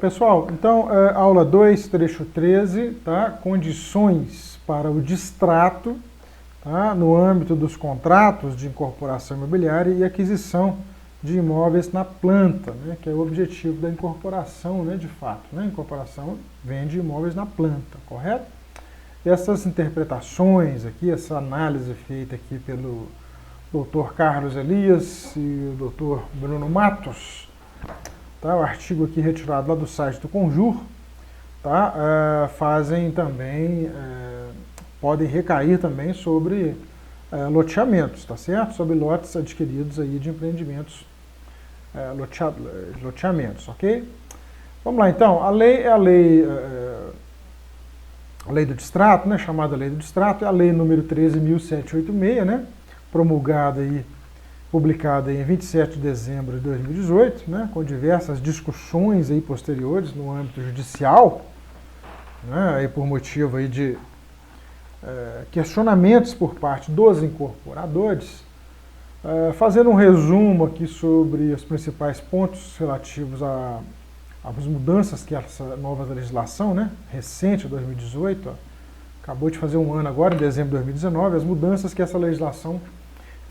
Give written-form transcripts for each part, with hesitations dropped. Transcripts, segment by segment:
Pessoal, então, aula 2, trecho 13, tá? Condições para o distrato, tá? No âmbito dos contratos de incorporação imobiliária e aquisição de imóveis na planta, né? Que é o objetivo da incorporação, né? De fato, né? A incorporação vende imóveis na planta, correto? Essas interpretações aqui, essa análise feita aqui pelo Dr. Carlos Elias e o Dr. Bruno Matos, tá? O artigo aqui retirado lá do site do Conjur, tá? Fazem também, podem recair também sobre loteamentos, tá certo? Sobre lotes adquiridos aí de empreendimentos, loteamentos, ok? Vamos lá então, a lei é a lei do distrato, né? Chamada lei do distrato, é a lei número 13.786, né? Promulgada aí, publicada em 27 de dezembro de 2018, né, com diversas discussões aí posteriores no âmbito judicial, né, aí por motivo aí de questionamentos por parte dos incorporadores, fazendo um resumo aqui sobre os principais pontos relativos às mudanças que essa nova legislação, né, recente, 2018, acabou de fazer um ano agora, em dezembro de 2019, as mudanças que essa legislação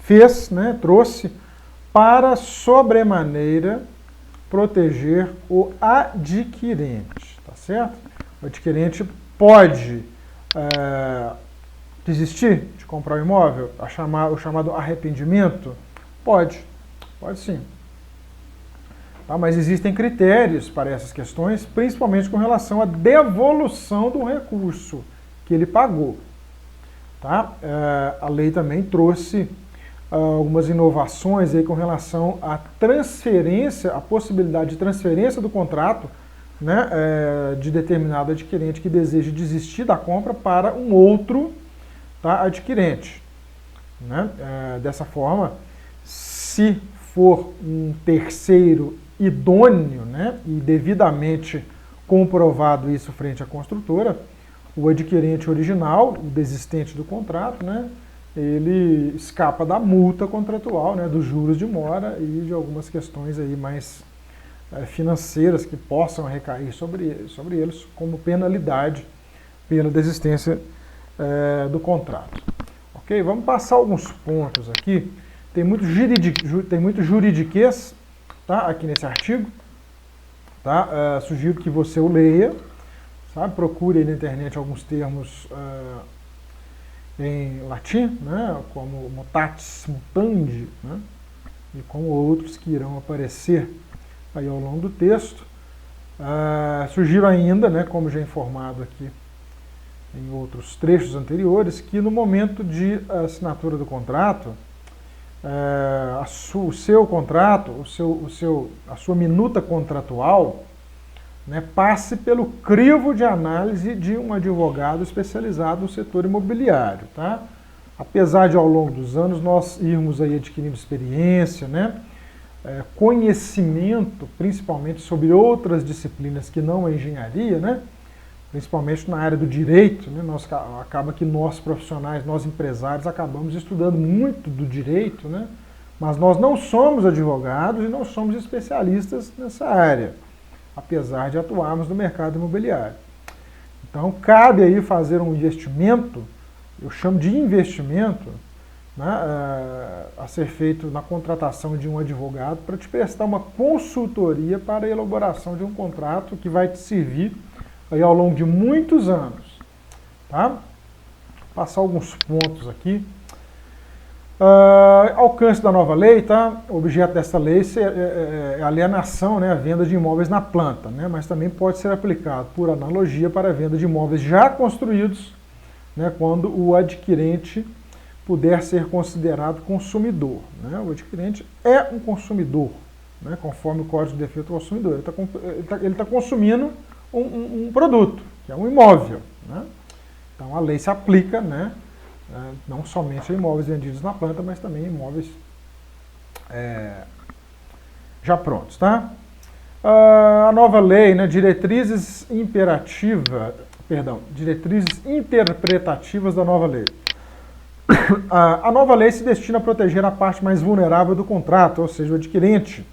fez, né, trouxe para sobremaneira proteger o adquirente, tá certo? O adquirente pode desistir de comprar o imóvel, o chamado arrependimento? Pode sim. Tá? Mas existem critérios para essas questões, principalmente com relação à devolução do recurso que ele pagou. Tá? A lei também trouxe algumas inovações aí com relação à transferência, a possibilidade de transferência do contrato, né, de determinado adquirente que deseja desistir da compra para um outro, tá, adquirente. Né? Dessa forma, se for um terceiro idôneo, né, e devidamente comprovado isso frente à construtora, o adquirente original, o desistente do contrato, né, ele escapa da multa contratual, né, dos juros de mora e de algumas questões aí mais financeiras que possam recair sobre eles como penalidade pela desistência do contrato. Ok? Vamos passar alguns pontos aqui. Tem muito juridiquês, tá, aqui nesse artigo. Tá? Sugiro que você o leia. Sabe? Procure aí na internet alguns termos em latim, né, como mutatis mutandi, né, e como outros que irão aparecer aí ao longo do texto. Sugiro ainda, né, como já informado aqui em outros trechos anteriores, que no momento de assinatura do contrato, o seu contrato, a sua minuta contratual, né, passe pelo crivo de análise de um advogado especializado no setor imobiliário. Tá? Apesar de ao longo dos anos nós irmos aí adquirindo experiência, né, conhecimento, principalmente sobre outras disciplinas que não a engenharia, né, principalmente na área do direito, né, acaba que nós profissionais, nós empresários, acabamos estudando muito do direito, né, mas nós não somos advogados e não somos especialistas nessa área, apesar de atuarmos no mercado imobiliário. Então, cabe aí fazer um investimento, eu chamo de investimento, né, a ser feito na contratação de um advogado para te prestar uma consultoria para a elaboração de um contrato que vai te servir aí ao longo de muitos anos. Tá? Vou passar alguns pontos aqui. Alcance da nova lei, tá? O objeto dessa lei é a alienação, né, a venda de imóveis na planta, né, mas também pode ser aplicado por analogia para a venda de imóveis já construídos, né, quando o adquirente puder ser considerado consumidor. Né? O adquirente é um consumidor, né, conforme o Código de Defesa do Consumidor. Ele está consumindo um produto, que é um imóvel. Né? Então a lei se aplica, né, não somente a imóveis vendidos na planta, mas também imóveis já prontos. Tá? A nova lei, né, diretrizes interpretativas da nova lei. A nova lei se destina a proteger a parte mais vulnerável do contrato, ou seja, o adquirente,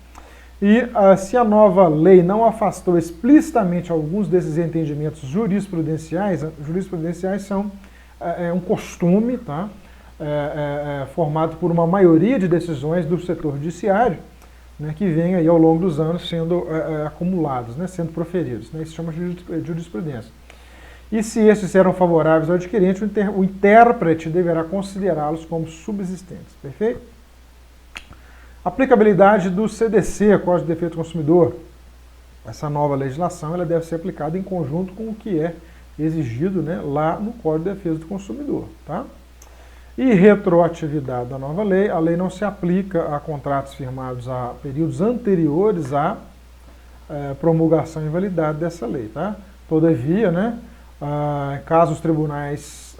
E se a nova lei não afastou explicitamente alguns desses entendimentos jurisprudenciais são um costume, tá? Formado por uma maioria de decisões do setor judiciário, né, que vem aí ao longo dos anos sendo acumulados, né, sendo proferidos. Né, isso se chama jurisprudência. E se estes eram favoráveis ao adquirente, o intérprete deverá considerá-los como subsistentes. Perfeito? Aplicabilidade do CDC, Código de Defesa do Consumidor. Essa nova legislação ela deve ser aplicada em conjunto com o que é exigido, né, lá no Código de Defesa do Consumidor. Tá? E retroatividade da nova lei. A lei não se aplica a contratos firmados a períodos anteriores à promulgação e validade dessa lei. Tá? Todavia, né, caso os tribunais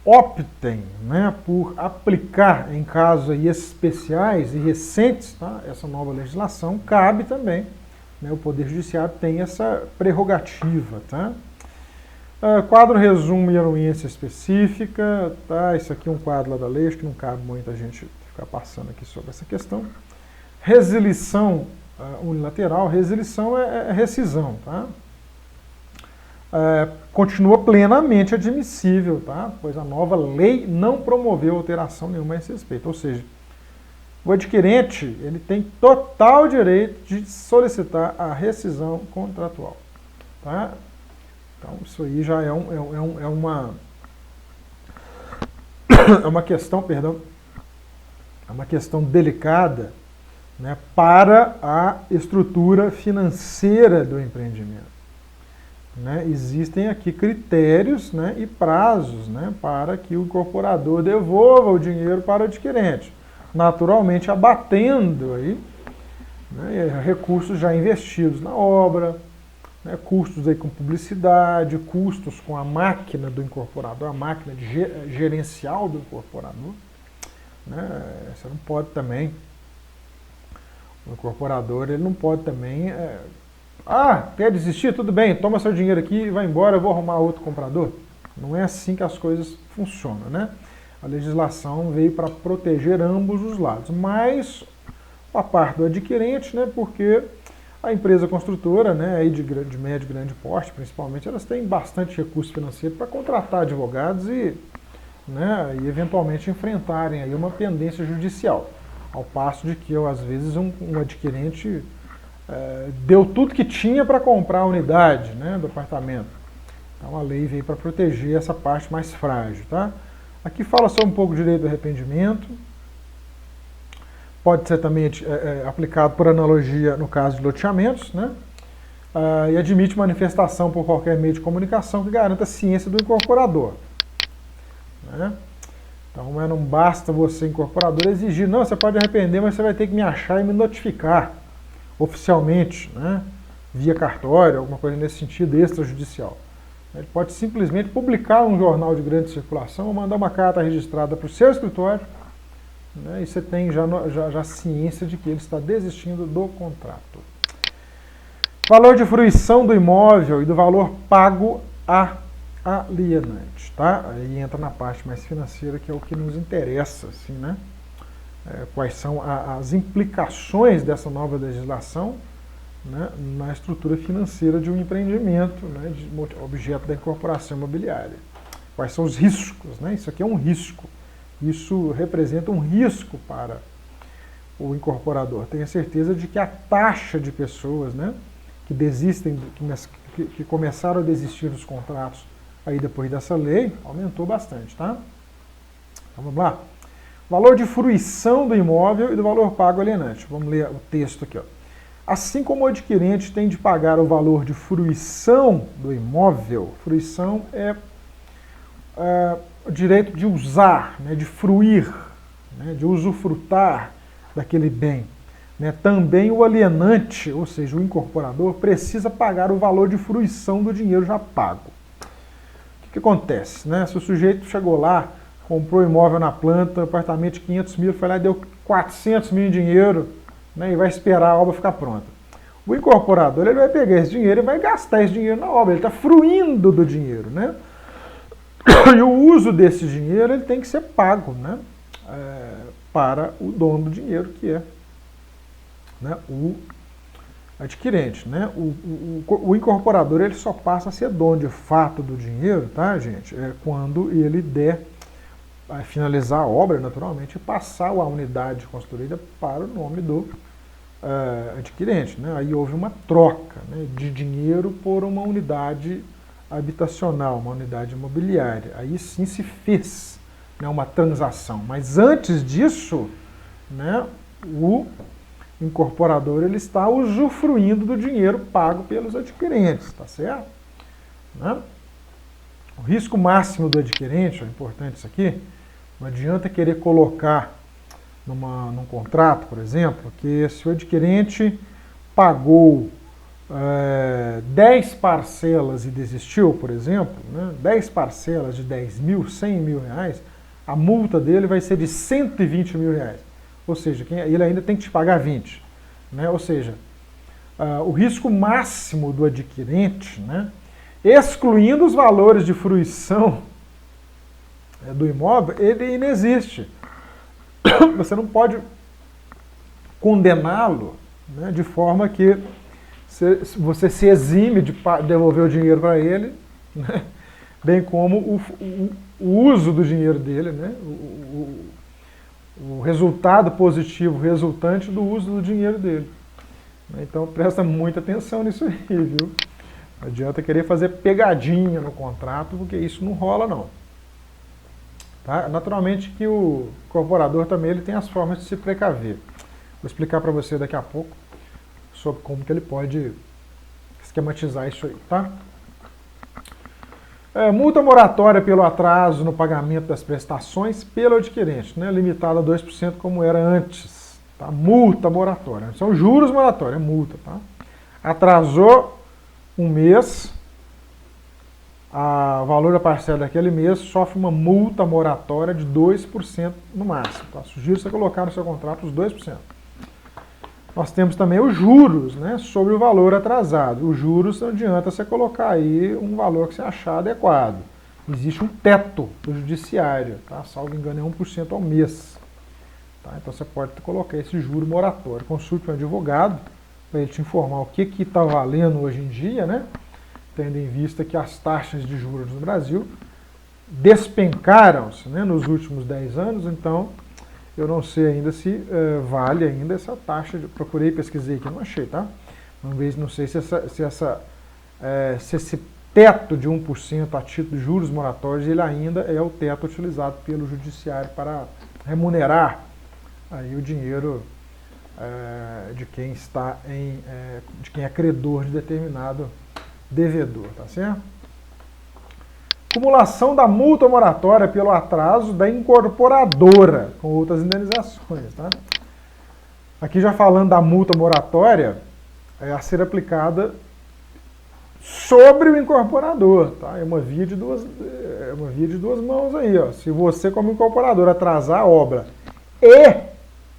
optem, né, por aplicar em casos aí especiais e recentes, tá, essa nova legislação, cabe também, né, o Poder Judiciário tem essa prerrogativa. Tá? Quadro, resumo e anuência específica. Tá? Isso aqui é um quadro lá da lei, acho que não cabe muita gente ficar passando aqui sobre essa questão. Resilição unilateral. Resilição é rescisão. Tá? Continua plenamente admissível, tá? Pois a nova lei não promoveu alteração nenhuma a esse respeito. Ou seja, o adquirente ele tem total direito de solicitar a rescisão contratual. Tá? Então, isso aí já é uma questão, perdão, é uma questão delicada, né, para a estrutura financeira do empreendimento. Né? Existem aqui critérios, né, e prazos, né, para que o incorporador devolva o dinheiro para o adquirente, naturalmente abatendo aí, né, recursos já investidos na obra, né, custos aí com publicidade, custos com a máquina do incorporador, a máquina gerencial do incorporador. Né? Você não pode também, o incorporador ele não pode também... quer desistir? Tudo bem, toma seu dinheiro aqui e vai embora, eu vou arrumar outro comprador. Não é assim que as coisas funcionam, né? A legislação veio para proteger ambos os lados, mas a parte do adquirente, né, porque a empresa construtora, né, aí de médio e grande porte, principalmente, elas têm bastante recurso financeiro para contratar advogados e eventualmente enfrentarem aí uma pendência judicial, ao passo de que, às vezes, um adquirente deu tudo que tinha para comprar a unidade, né, do apartamento. Então a lei veio para proteger essa parte mais frágil. Tá? Aqui fala só um pouco do direito do arrependimento. Pode ser também aplicado por analogia no caso de loteamentos, né? E admite manifestação por qualquer meio de comunicação que garanta a ciência do incorporador. Né? Então não basta você, incorporador, exigir, não, você pode arrepender, mas você vai ter que me achar e me notificar oficialmente, né? Via cartório, alguma coisa nesse sentido extrajudicial. Ele pode simplesmente publicar um jornal de grande circulação ou mandar uma carta registrada para o seu escritório, né, e você tem já ciência de que ele está desistindo do contrato. Valor de fruição do imóvel e do valor pago a alienante. Tá? Aí entra na parte mais financeira, que é o que nos interessa. Assim, né? Quais são as implicações dessa nova legislação, né, na estrutura financeira de um empreendimento, né, de objeto da incorporação imobiliária. Quais são os riscos? Né? Isso aqui é um risco. Isso representa um risco para o incorporador. Tenha certeza de que a taxa de pessoas, né, que desistem, que começaram a desistir dos contratos aí depois dessa lei, aumentou bastante. Tá? Então vamos lá. Valor de fruição do imóvel e do valor pago alienante. Vamos ler o texto aqui. Ó. Assim como o adquirente tem de pagar o valor de fruição do imóvel, fruição é o direito de usar, né, de fruir, né, de usufrutar daquele bem. Né. Também o alienante, ou seja, o incorporador, precisa pagar o valor de fruição do dinheiro já pago. O que acontece? Né? Se o sujeito chegou lá, comprou imóvel na planta, apartamento de 500 mil, foi lá e deu 400 mil em dinheiro, né, e vai esperar a obra ficar pronta. O incorporador ele vai pegar esse dinheiro e vai gastar esse dinheiro na obra, ele está fruindo do dinheiro. Né? E o uso desse dinheiro ele tem que ser pago. Né? para o dono do dinheiro, que é, né, o adquirente. Né? O incorporador ele só passa a ser dono de fato do dinheiro, tá, gente? Quando ele der finalizar a obra, naturalmente, e passar a unidade construída para o nome do adquirente. Né? Aí houve uma troca, né, de dinheiro por uma unidade habitacional, uma unidade imobiliária. Aí sim se fez, né, uma transação. Mas antes disso, né, o incorporador ele está usufruindo do dinheiro pago pelos adquirentes, tá certo? Né? O risco máximo do adquirente, é importante isso aqui, não adianta querer colocar num contrato, por exemplo, que se o adquirente pagou 10 parcelas e desistiu, por exemplo, né, 10 parcelas de 10 mil, 100 mil reais, a multa dele vai ser de 120 mil reais. Ou seja, ele ainda tem que te pagar 20. Né? Ou seja, o risco máximo do adquirente, né, excluindo os valores de fruição do imóvel, ele inexiste. Você não pode condená-lo, né, de forma que você se exime de devolver o dinheiro para ele, né, bem como o uso do dinheiro dele, né, o resultado positivo resultante do uso do dinheiro dele. Então presta muita atenção nisso aí, viu? Não adianta querer fazer pegadinha no contrato, porque isso não rola não. Tá? Naturalmente que o incorporador também ele tem as formas de se precaver. Vou explicar para você daqui a pouco sobre como que ele pode esquematizar isso aí, tá? Multa moratória pelo atraso no pagamento das prestações pelo adquirente, né? Limitada a 2% como era antes. Tá? Multa moratória. São juros moratórios, é multa. Tá? Atrasou um mês, o valor da parcela daquele mês sofre uma multa moratória de 2% no máximo. Tá? Sugiro você colocar no seu contrato os 2%. Nós temos também os juros, né, sobre o valor atrasado. Os juros não adianta você colocar aí um valor que você achar adequado. Existe um teto do judiciário, tá? Salvo engano é 1% ao mês. Tá? Então você pode colocar esse juro moratório. Consulte um advogado para ele te informar o que está valendo hoje em dia, né? Tendo em vista que as taxas de juros no Brasil despencaram-se, né, nos últimos 10 anos, então eu não sei ainda se vale ainda essa taxa. Procurei, pesquisei aqui, não achei, tá? Não sei se esse teto de 1% a título de juros moratórios, ele ainda é o teto utilizado pelo judiciário para remunerar aí o dinheiro de quem está de quem é credor de determinado devedor, tá certo? Acumulação da multa moratória pelo atraso da incorporadora, com outras indenizações. Tá? Aqui já falando da multa moratória, a ser aplicada sobre o incorporador. Tá? É uma via de duas mãos aí. Ó. Se você, como incorporador, atrasar a obra e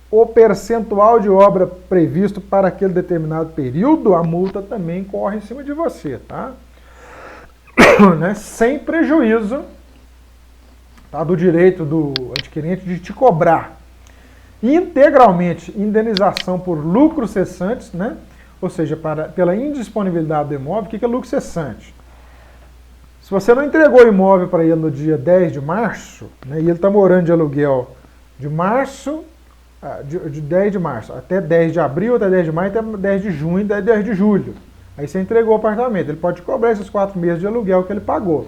o percentual de obra previsto para aquele determinado período, a multa também corre em cima de você. Tá? Né, sem prejuízo, tá, do direito do adquirente de te cobrar integralmente indenização por lucros cessantes, né, ou seja, pela indisponibilidade do imóvel. O que é lucro cessante? Se você não entregou o imóvel para ele no dia 10 de março, né, e ele está morando de aluguel de março, de 10 de março até 10 de abril, até 10 de maio, até 10 de junho, até 10 de julho. Aí você entregou o apartamento, ele pode cobrar esses 4 meses de aluguel que ele pagou.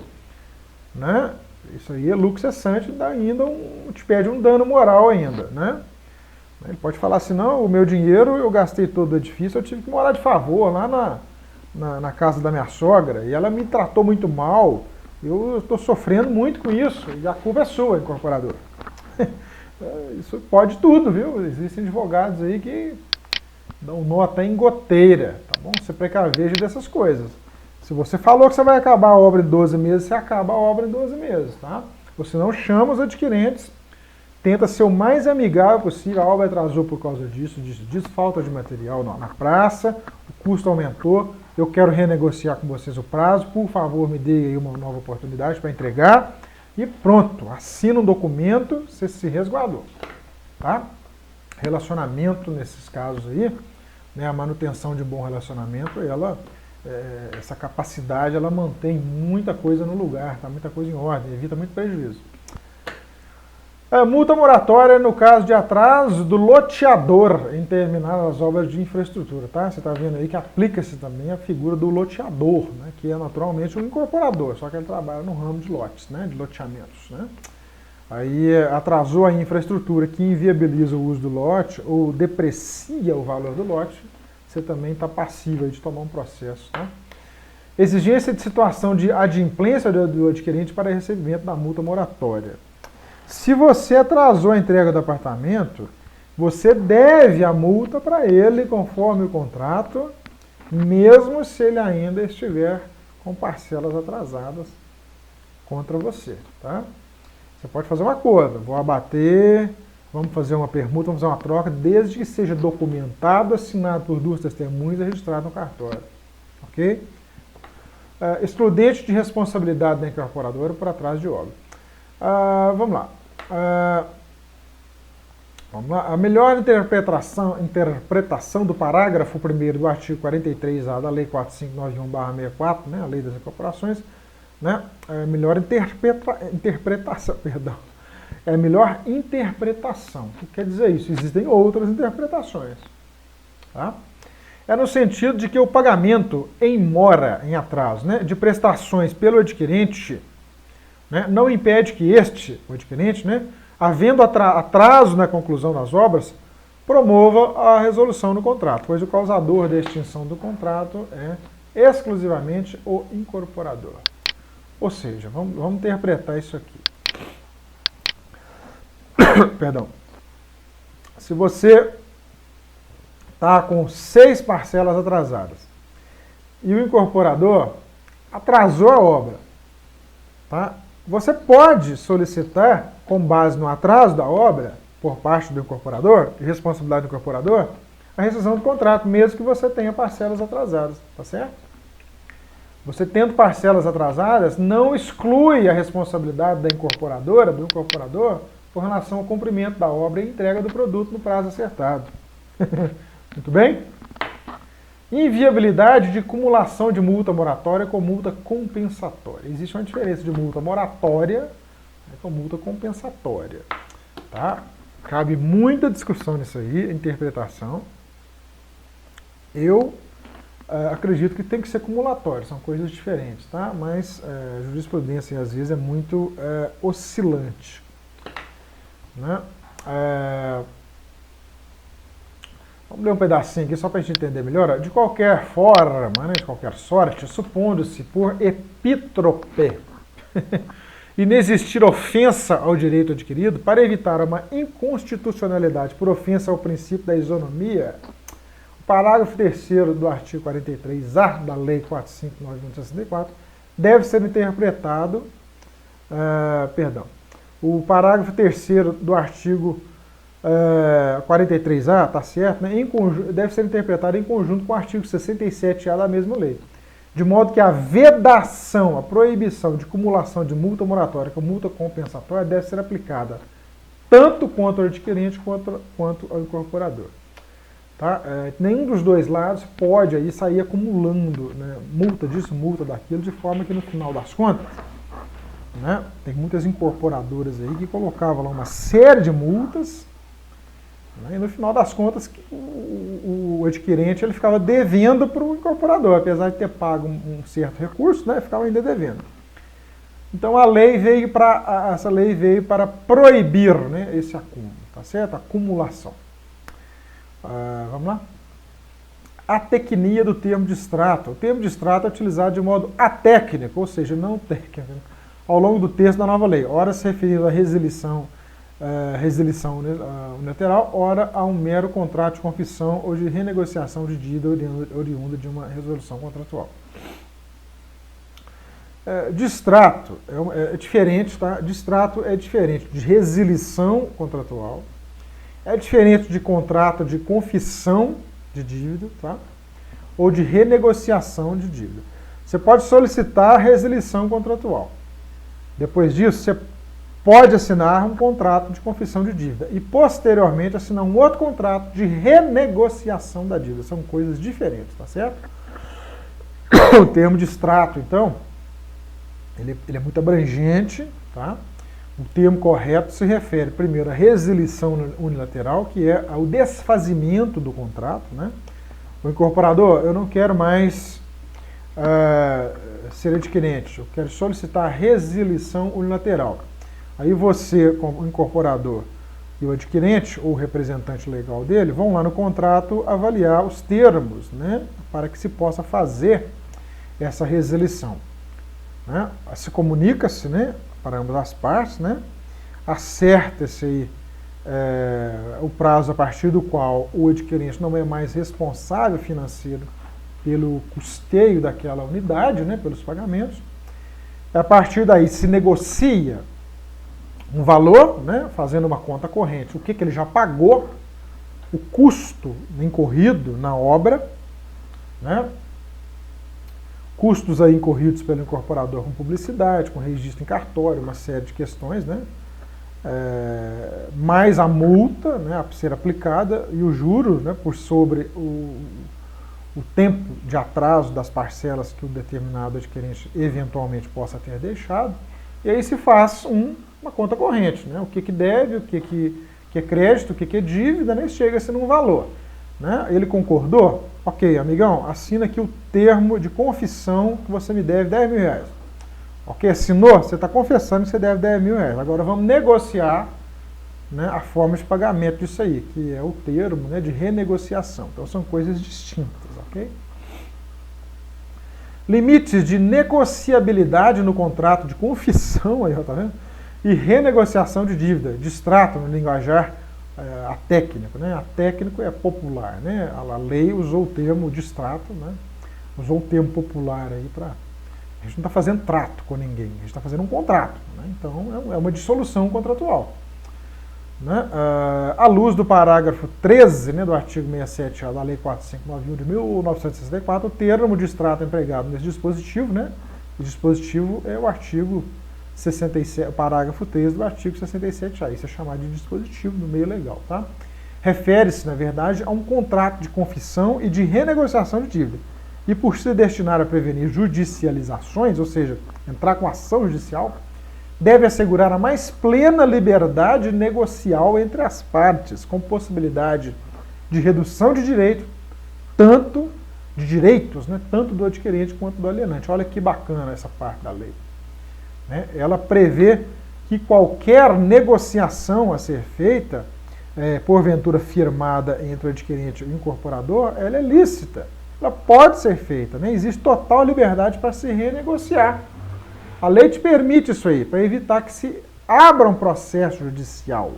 Né? Isso aí é lucro cessante, ainda te pede um dano moral ainda. Né? Ele pode falar assim, não, o meu dinheiro eu gastei todo o edifício, eu tive que morar de favor lá na casa da minha sogra, e ela me tratou muito mal, eu estou sofrendo muito com isso, e a culpa é sua, incorporador. Isso pode tudo, viu? Existem advogados aí que dão nota em goteira, tá bom? Você precaveja dessas coisas. Se você falou que você vai acabar a obra em 12 meses, você acaba a obra em 12 meses, tá? Ou se não, chama os adquirentes, tenta ser o mais amigável possível. A obra atrasou por causa disso, falta de material na praça, o custo aumentou, eu quero renegociar com vocês o prazo, por favor, me dê aí uma nova oportunidade para entregar, e pronto, assina um documento, você se resguardou. tá? Relacionamento, nesses casos aí, né, a manutenção de bom relacionamento, essa capacidade, ela mantém muita coisa no lugar, tá? Muita coisa em ordem, evita muito prejuízo. A multa moratória no caso de atraso do loteador em terminar as obras de infraestrutura, tá? Você está vendo aí que aplica-se também a figura do loteador, né, que é naturalmente um incorporador, só que ele trabalha no ramo de lotes, né, de loteamentos, né? Aí atrasou a infraestrutura que inviabiliza o uso do lote ou deprecia o valor do lote, você também está passível de tomar um processo, tá? Exigência de situação de adimplência do adquirente para recebimento da multa moratória. Se você atrasou a entrega do apartamento, você deve a multa para ele conforme o contrato, mesmo se ele ainda estiver com parcelas atrasadas contra você, tá? Você pode fazer um acordo, vou abater, vamos fazer uma permuta, vamos fazer uma troca, desde que seja documentado, assinado por duas testemunhas e registrado no cartório, ok? Excludente de responsabilidade da incorporadora por atraso de obra. Vamos lá. A melhor interpretação do parágrafo 1º do artigo 43A da Lei 4591/64, né, a Lei das Incorporações, né, é a melhor interpretação, perdão. É a melhor interpretação. O que quer dizer isso? Existem outras interpretações. Tá? É no sentido de que o pagamento em mora, em atraso, né, de prestações pelo adquirente, né, não impede que o adquirente, né, havendo atraso na conclusão das obras, promova a resolução do contrato, pois o causador da extinção do contrato é exclusivamente o incorporador. Ou seja, vamos interpretar isso aqui. Perdão. Se você está com 6 parcelas atrasadas e o incorporador atrasou a obra, tá? Você pode solicitar, com base no atraso da obra, por parte do incorporador, responsabilidade do incorporador, a rescisão do contrato, mesmo que você tenha parcelas atrasadas, tá certo? Você tendo parcelas atrasadas, não exclui a responsabilidade da incorporadora, do incorporador, com relação ao cumprimento da obra e entrega do produto no prazo acertado. Muito bem? Inviabilidade de cumulação de multa moratória com multa compensatória. Existe uma diferença de multa moratória com multa compensatória. Tá? Cabe muita discussão nisso aí, interpretação. Eu acredito que tem que ser cumulatório, são coisas diferentes, tá? Mas a jurisprudência às vezes é muito oscilante. Né? Vamos ler um pedacinho aqui só para a gente entender melhor. De qualquer forma, né, de qualquer sorte, supondo-se por epítrope inexistir ofensa ao direito adquirido, para evitar uma inconstitucionalidade por ofensa ao princípio da isonomia, o parágrafo 3º do artigo 43A da Lei 4591/64 deve ser interpretado, o parágrafo 3º do artigo 43A, tá certo, né? Deve ser interpretado em conjunto com o artigo 67A da mesma lei. De modo que a vedação, a proibição de cumulação de multa moratória com multa compensatória deve ser aplicada tanto contra o adquirente quanto ao incorporador. Tá? Nenhum dos dois lados pode aí sair acumulando, né, multa disso, multa daquilo, de forma que no final das contas, né, tem muitas incorporadoras aí que colocavam lá uma série de multas, né, e no final das contas o adquirente ele ficava devendo para o incorporador, apesar de ter pago um certo recurso, né, ficava ainda devendo. Então essa lei veio para proibir, né, esse acúmulo, tá certo? Acumulação. Vamos lá? A tecnia do termo distrato. O termo distrato é utilizado de modo atécnico, ou seja, não técnico, ao longo do texto da nova lei. Ora se referindo à resilição unilateral, ora a um mero contrato de confissão ou de renegociação de dívida oriunda de uma resolução contratual. Distrato é diferente, tá? Distrato é diferente de resilição contratual, é diferente de contrato de confissão de dívida, tá? Ou de renegociação de dívida. Você pode solicitar resilição contratual. Depois disso, você pode assinar um contrato de confissão de dívida e, posteriormente, assinar um outro contrato de renegociação da dívida. São coisas diferentes, tá certo? O termo distrato, então, ele é muito abrangente, tá? O termo correto se refere, primeiro, à resilição unilateral, que é o desfazimento do contrato, né? O incorporador, eu não quero mais ser adquirente, eu quero solicitar a resilição unilateral. Aí você, como incorporador, e o adquirente, ou o representante legal dele, vão lá no contrato avaliar os termos, né, para que se possa fazer essa resilição. Né? Se comunica-se, né, para ambas as partes, né, acerta-se aí, o prazo a partir do qual o adquirente não é mais responsável financeiro pelo custeio daquela unidade, né, pelos pagamentos. A partir daí se negocia um valor, né, fazendo uma conta corrente, o que ele já pagou, o custo incorrido na obra, né, custos aí incorridos pelo incorporador com publicidade, com registro em cartório, uma série de questões, né, mais a multa, né, a ser aplicada e o juro, né, por sobre o tempo de atraso das parcelas que o determinado adquirente eventualmente possa ter deixado, e aí se faz uma conta corrente, né? O que deve, o que é crédito, o que é dívida, né? Chega-se num valor. Né? Ele concordou? Ok, amigão, assina aqui o termo de confissão que você me deve 10 mil reais. Ok, assinou? Você está confessando que você deve 10 mil reais. Agora vamos negociar, né, a forma de pagamento disso aí, que é o termo, né, de renegociação. Então são coisas distintas, ok? Limites de negociabilidade no contrato de confissão, aí, tá vendo? E renegociação de dívida, distrato no linguajar atécnico, né? Atécnico é popular, né? A lei usou o termo distrato, né? Usou o termo popular aí para... A gente não está fazendo trato com ninguém, a gente está fazendo um contrato, né? Então é uma dissolução contratual. Né? À luz do parágrafo 13, né, do artigo 67A da Lei 4591 de 1964, o termo distrato empregado nesse dispositivo, né, o dispositivo é o artigo 67, parágrafo 13 do artigo 67A, isso é chamado de dispositivo no meio legal. Tá? Refere-se, na verdade, a um contrato de confissão e de renegociação de dívida. E por se destinar a prevenir judicializações, ou seja, entrar com ação judicial, deve assegurar a mais plena liberdade negocial entre as partes, com possibilidade de redução de direitos, né, tanto do adquirente quanto do alienante. Olha que bacana essa parte da lei. Né? Ela prevê que qualquer negociação a ser feita, porventura firmada entre o adquirente e o incorporador, ela é lícita. Ela pode ser feita, né? Existe total liberdade para se renegociar. A lei te permite isso aí, para evitar que se abra um processo judicial.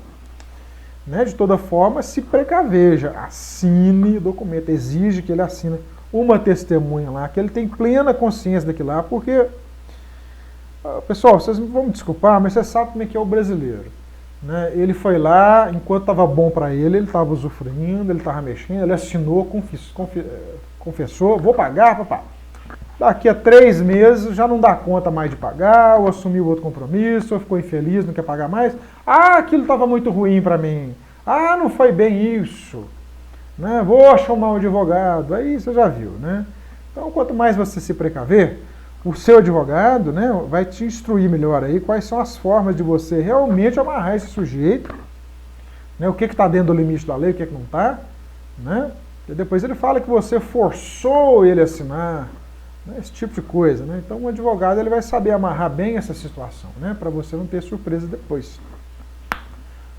Né? De toda forma, se precaveja, assine o documento, exige que ele assine uma testemunha lá, que ele tem plena consciência daquilo lá, porque, pessoal, vocês vão me desculpar, mas você sabe como é que é o brasileiro. Né? Ele foi lá, enquanto estava bom para ele estava usufruindo, ele estava mexendo, ele assinou, confessou, vou pagar, papai. Daqui a 3 meses já não dá conta mais de pagar, ou assumiu outro compromisso, ou ficou infeliz, não quer pagar mais. Ah, aquilo estava muito ruim para mim. Ah, não foi bem isso. Né? Vou chamar um advogado. Aí você já viu. Né? Então, quanto mais você se precaver, o seu advogado, né, vai te instruir melhor aí quais são as formas de você realmente amarrar esse sujeito, né, o que está dentro do limite da lei, o que não está. Né? E depois ele fala que você forçou ele a assinar. Esse tipo de coisa, né? Então o advogado ele vai saber amarrar bem essa situação, né? Para você não ter surpresa depois.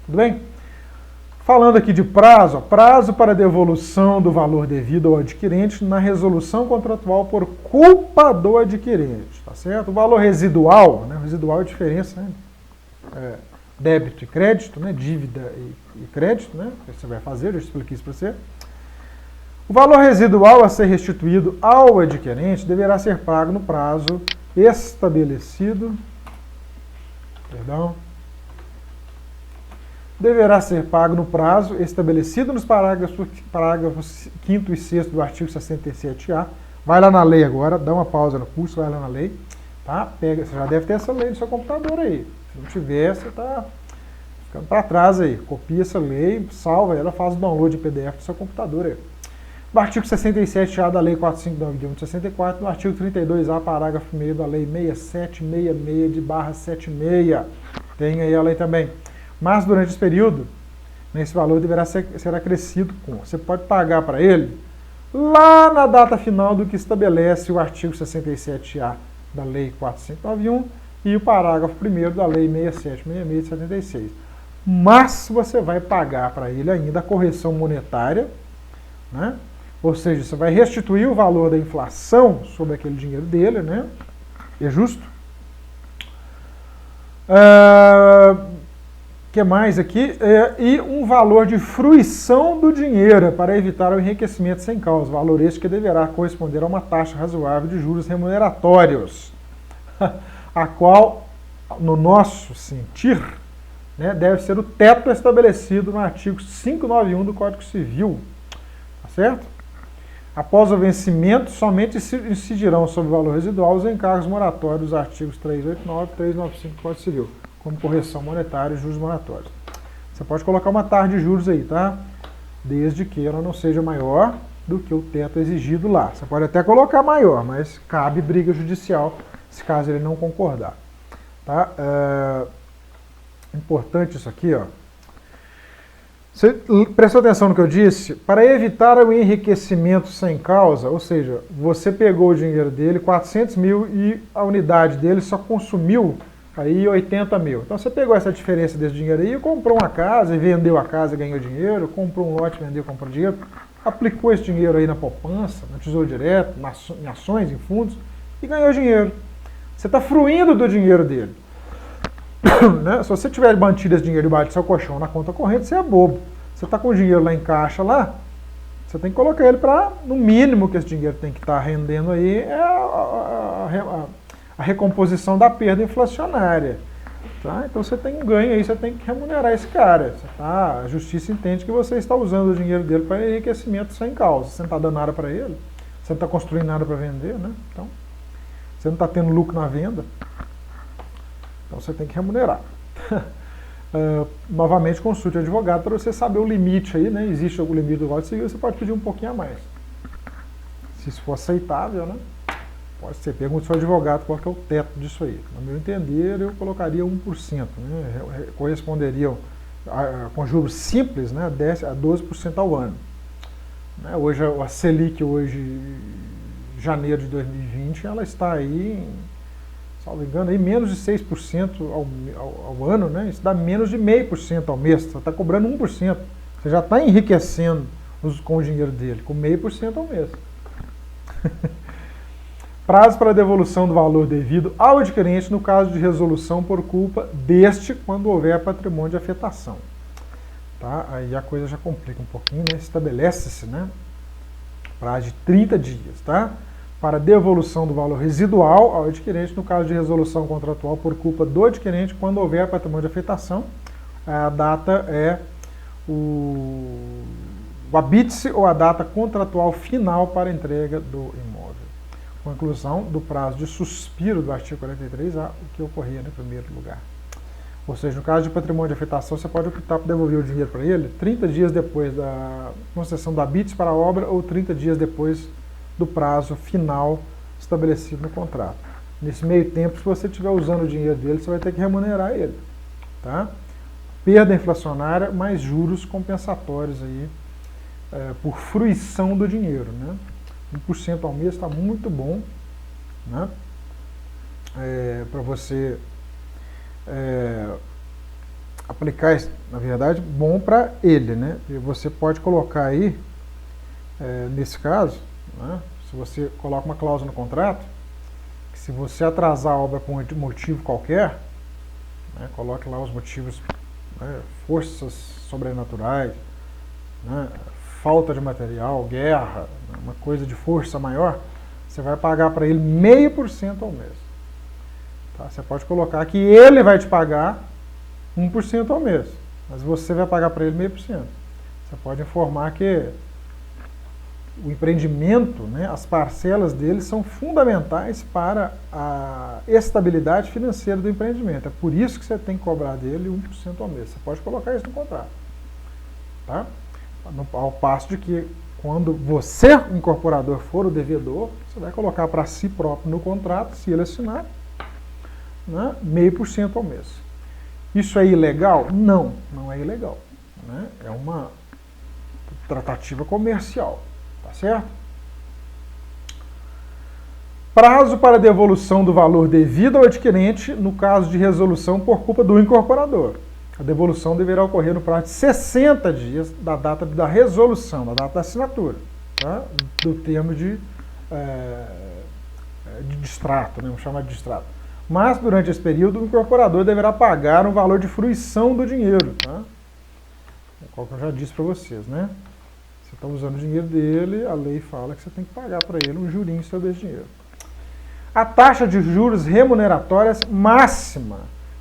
Tudo bem? Falando aqui de prazo, ó, prazo para devolução do valor devido ao adquirente na resolução contratual por culpa do adquirente, tá certo? O valor residual, né? O residual é a diferença, né? Débito e crédito, né? Dívida e crédito, né? O que você vai fazer, eu expliquei isso para você. O valor residual a ser restituído ao adquirente deverá ser pago no prazo estabelecido. Deverá ser pago no prazo estabelecido nos parágrafos 5º e 6º do artigo 67A. Vai lá na lei agora, dá uma pausa no curso, vai lá na lei. Tá? Você já deve ter essa lei no seu computador aí. Se não tiver, você está ficando para trás aí. Copia essa lei, salva ela, faz o download de PDF do seu computador aí. No artigo 67A da Lei 4591 de 64, no artigo 32A, parágrafo 1º da Lei 6766 de /76. Tem aí a lei também. Mas durante esse período, esse valor deverá ser acrescido com. Você pode pagar para ele lá na data final do que estabelece o artigo 67A da Lei 4591 e o parágrafo 1º da Lei 6766 de 76. Mas você vai pagar para ele ainda a correção monetária, né? Ou seja, você vai restituir o valor da inflação sobre aquele dinheiro dele, né? É justo? Que mais aqui? E um valor de fruição do dinheiro para evitar o enriquecimento sem causa. Valor este que deverá corresponder a uma taxa razoável de juros remuneratórios, a qual, no nosso sentir, né, deve ser o teto estabelecido no artigo 591 do Código Civil. Tá certo? Após o vencimento, somente incidirão sobre o valor residual os encargos moratórios dos artigos 389 e 395 do Código Civil, como correção monetária e juros moratórios. Você pode colocar uma taxa de juros aí, tá? Desde que ela não seja maior do que o teto exigido lá. Você pode até colocar maior, mas cabe briga judicial, se caso ele não concordar. Tá? Importante isso aqui, ó. Você prestou atenção no que eu disse? Para evitar o enriquecimento sem causa, ou seja, você pegou o dinheiro dele, 400 mil, e a unidade dele só consumiu aí 80 mil. Então você pegou essa diferença desse dinheiro aí, comprou uma casa e vendeu a casa e ganhou dinheiro, comprou um lote, vendeu, comprou dinheiro, aplicou esse dinheiro aí na poupança, no Tesouro Direto, em ações, em fundos, e ganhou dinheiro. Você está fruindo do dinheiro dele. Né? Se você tiver mantido esse dinheiro debaixo do seu colchão na conta corrente, você é bobo. Você está com o dinheiro lá em caixa lá, você tem que colocar ele para, no mínimo que esse dinheiro tem que estar rendendo aí, é a recomposição da perda inflacionária. Tá? Então você tem um ganho aí, você tem que remunerar esse cara. A justiça entende que você está usando o dinheiro dele para enriquecimento sem causa. Você não está dando nada para ele, você não está construindo nada para vender, né? Então, você não está tendo lucro na venda. Então você tem que remunerar. Novamente, consulte o advogado para você saber o limite aí, né? Existe o limite do Código Civil, você pode pedir um pouquinho a mais. Se isso for aceitável, né? Pode ser. Pergunte ao seu advogado qual que é o teto disso aí. No meu entender, eu colocaria 1%, né? Corresponderia com juros simples, né? 10 a 12% ao ano. Né? Hoje, a Selic, hoje, janeiro de 2020, ela está aí salvo engano, aí menos de 6% ao ano, né? Isso dá menos de 0,5% ao mês. Você está cobrando 1%. Você já está enriquecendo com o dinheiro dele, com 0,5% ao mês. Prazo para devolução do valor devido ao adquirente no caso de resolução por culpa deste, quando houver patrimônio de afetação. Tá? Aí a coisa já complica um pouquinho, né? Estabelece-se, né? Prazo de 30 dias, tá? Para devolução do valor residual ao adquirente no caso de resolução contratual por culpa do adquirente quando houver patrimônio de afetação. A data é o habite-se ou a data contratual final para entrega do imóvel. Com a inclusão do prazo de suspiro do artigo 43A, o que ocorria no primeiro lugar. Ou seja, no caso de patrimônio de afetação, você pode optar por devolver o dinheiro para ele 30 dias depois da concessão do habite para a obra ou 30 dias depois do prazo final estabelecido no contrato. Nesse meio tempo, se você estiver usando o dinheiro dele, você vai ter que remunerar ele. Tá? Perda inflacionária mais juros compensatórios aí, por fruição do dinheiro. Né? 1% ao mês está muito bom, né? Para você aplicar, na verdade, bom para ele. Né? E você pode colocar aí, nesse caso, né? Se você coloca uma cláusula no contrato, que se você atrasar a obra por um motivo qualquer, né? Coloque lá os motivos, né? Forças sobrenaturais, né? Falta de material, guerra, uma coisa de força maior, você vai pagar para ele 0,5% ao mês. Tá? Você pode colocar que ele vai te pagar 1% ao mês, mas você vai pagar para ele 0,5%. Você pode informar que o empreendimento, né, as parcelas dele são fundamentais para a estabilidade financeira do empreendimento. É por isso que você tem que cobrar dele 1% ao mês. Você pode colocar isso no contrato. Tá? Ao passo de que quando você, o incorporador, for o devedor, você vai colocar para si próprio no contrato, se ele assinar, né, 0,5% ao mês. Isso é ilegal? Não, não é ilegal. Né? É uma tratativa comercial. Tá certo? Prazo para devolução do valor devido ao adquirente no caso de resolução por culpa do incorporador. A devolução deverá ocorrer no prazo de 60 dias da data da resolução, da data da assinatura, tá? Do termo de distrato, né? Vamos chamar de distrato. Mas, durante esse período, o incorporador deverá pagar um valor de fruição do dinheiro, tá? Qual que eu já disse para vocês, né? Você está usando o dinheiro dele, a lei fala que você tem que pagar para ele um jurinho sobre esse dinheiro. A taxa de juros remuneratórias máxima,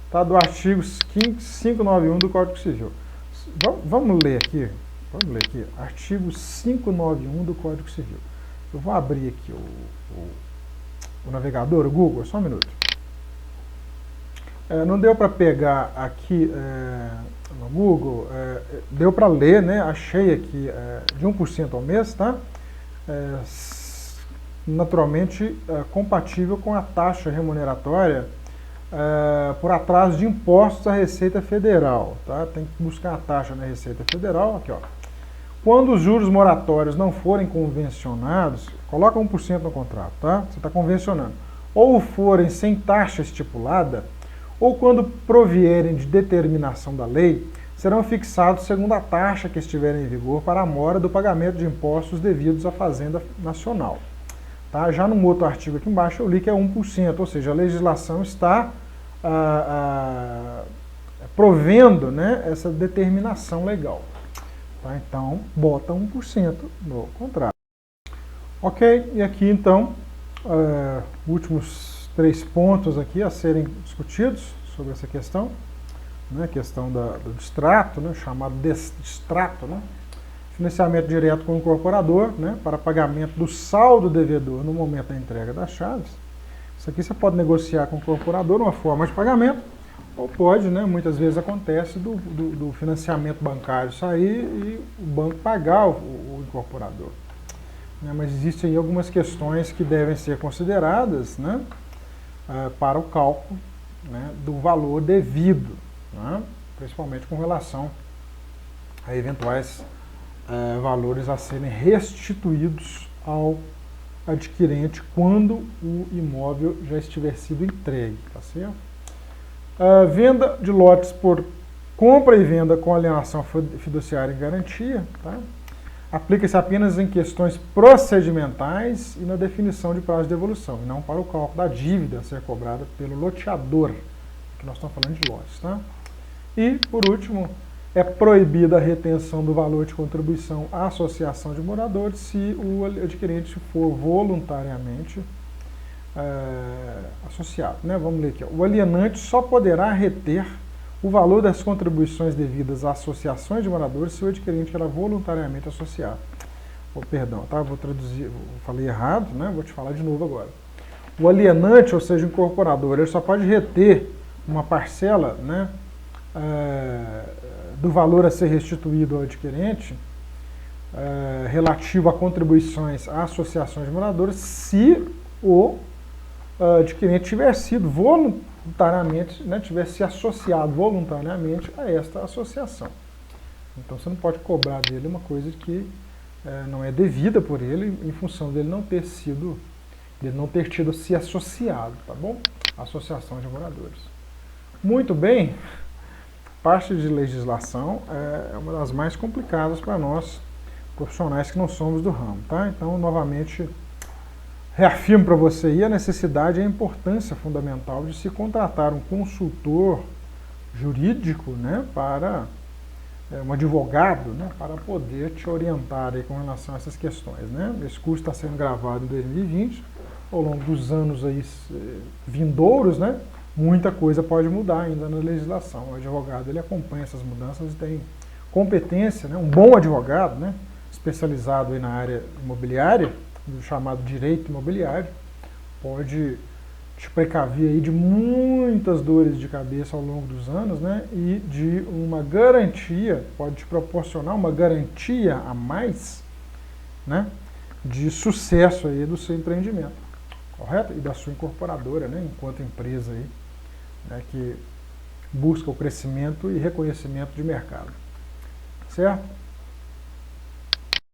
tá, do artigo 591 do Código Civil. Vamos ler aqui. Artigo 591 do Código Civil. Eu vou abrir aqui o navegador, o Google, só um minuto. Não deu para pegar aqui no Google, deu para ler, né? Achei aqui de 1% ao mês, tá? Naturalmente compatível com a taxa remuneratória por atraso de impostos à Receita Federal, tá? Tem que buscar a taxa na Receita Federal, aqui ó. Quando os juros moratórios não forem convencionados, coloca 1% no contrato, tá? Você está convencionando. Ou forem sem taxa estipulada, ou quando provierem de determinação da lei, serão fixados segundo a taxa que estiver em vigor para a mora do pagamento de impostos devidos à Fazenda Nacional. Tá? Já no outro artigo aqui embaixo eu li que é 1%, ou seja, a legislação está provendo, né, essa determinação legal. Tá? Então, bota 1% no contrato. Ok, e aqui então, últimos 3 pontos aqui a serem discutidos sobre essa questão, né, a questão do distrato, né, chamado distrato, né, financiamento direto com o incorporador, né, para pagamento do saldo devedor no momento da entrega das chaves. Isso aqui você pode negociar com o incorporador uma forma de pagamento, ou pode, né, muitas vezes acontece do financiamento bancário sair e o banco pagar o incorporador. Né, mas existem aí algumas questões que devem ser consideradas, né, para o cálculo, né, do valor devido, né, principalmente com relação a eventuais valores a serem restituídos ao adquirente quando o imóvel já estiver sido entregue, tá certo? Venda de lotes por compra e venda com alienação fiduciária em garantia, tá? Aplica-se apenas em questões procedimentais e na definição de prazo de devolução, e não para o cálculo da dívida a ser cobrada pelo loteador, que nós estamos falando de lotes, tá? E, por último, é proibida a retenção do valor de contribuição à associação de moradores se o adquirente for voluntariamente associado, né? Vamos ler aqui, ó. O alienante só poderá reter o valor das contribuições devidas a associações de moradores se o adquirente era voluntariamente associado. Perdão, tá? Vou traduzir, falei errado, né? Vou te falar de novo agora. O alienante, ou seja, o incorporador, ele só pode reter uma parcela, né, do valor a ser restituído ao adquirente relativo a contribuições a associações de moradores se o adquirente tiver sido voluntariamente, né, tivesse se associado voluntariamente a esta associação. Então você não pode cobrar dele uma coisa que não é devida por ele em função dele não ter sido, dele não ter tido se associado, tá bom? Associação de moradores. Muito bem, parte de legislação é uma das mais complicadas para nós profissionais que não somos do ramo, tá? Então, novamente, reafirmo para você aí a necessidade e a importância fundamental de se contratar um consultor jurídico, né, para um advogado, né, para poder te orientar aí com relação a essas questões, né? Esse curso está sendo gravado em 2020, ao longo dos anos aí vindouros, né, muita coisa pode mudar ainda na legislação. O advogado ele acompanha essas mudanças e tem competência, né, um bom advogado, né, especializado aí na área imobiliária, do chamado direito imobiliário, pode te precaver aí de muitas dores de cabeça ao longo dos anos, né? E de uma garantia, pode te proporcionar uma garantia a mais, né? De sucesso aí do seu empreendimento, correto? E da sua incorporadora, né? Enquanto empresa aí, né? Que busca o crescimento e reconhecimento de mercado, certo?